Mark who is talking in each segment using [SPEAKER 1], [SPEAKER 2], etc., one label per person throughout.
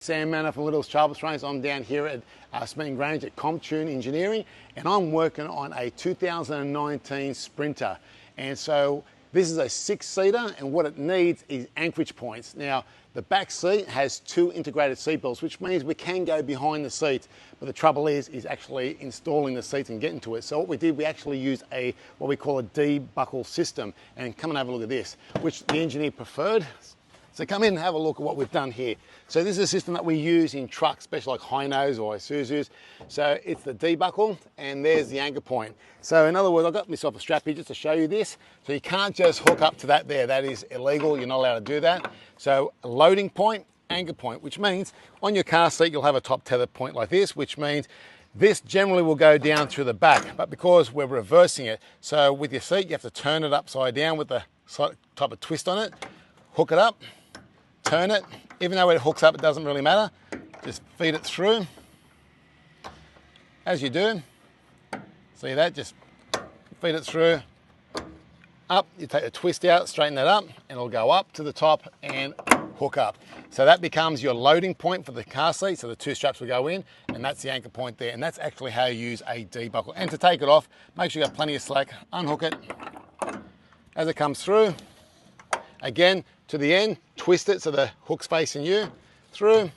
[SPEAKER 1] Sam Manor from Little's Travel Restraints. I'm down here at Spring Grange at Comptune Engineering, and I'm working on a 2019 Sprinter. And so this is a 6-seater, and what it needs is anchorage points. Now, the back seat has 2 integrated seat belts, which means we can go behind the seats, but the trouble is actually installing the seats and getting to it. So what we did, we actually used what we call a D-buckle system. And come and have a look at this, which the engineer preferred. So come in and have a look at what we've done here. So this is a system that we use in trucks, especially like Hinos or Isuzus. So it's the D-buckle, and there's the anchor point. So in other words, I've got myself a strap here just to show you this. So you can't just hook up to that there. That is illegal. You're not allowed to do that. So a loading point, anchor point, which means on your car seat, you'll have a top tether point like this, which means this generally will go down through the back, but because we're reversing it, so with your seat, you have to turn it upside down with the type of twist on it, hook it up, turn it. Even though it hooks up, it doesn't really matter. Just feed it through. As you do, see that? Just feed it through. Up, you take the twist out, straighten that up, and it'll go up to the top and hook up. So that becomes your loading point for the car seat. So the 2 straps will go in, and that's the anchor point there. And that's actually how you use a D-buckle. And to take it off, make sure you have plenty of slack. Unhook it as it comes through. Again, to the end, twist it so the hook's facing you, through,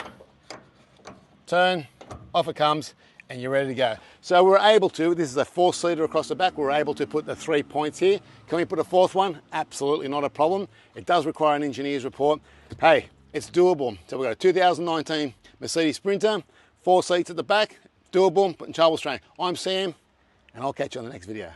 [SPEAKER 1] turn, off it comes, and you're ready to go. So we're able to, this is a 4-seater across the back, we're able to put the 3 points here. Can we put a 4th one? Absolutely not a problem. It does require an engineer's report. Hey, it's doable. So we've got a 2019 Mercedes Sprinter, 4 seats at the back, doable, putting travel restraint. I'm Sam, and I'll catch you on the next video.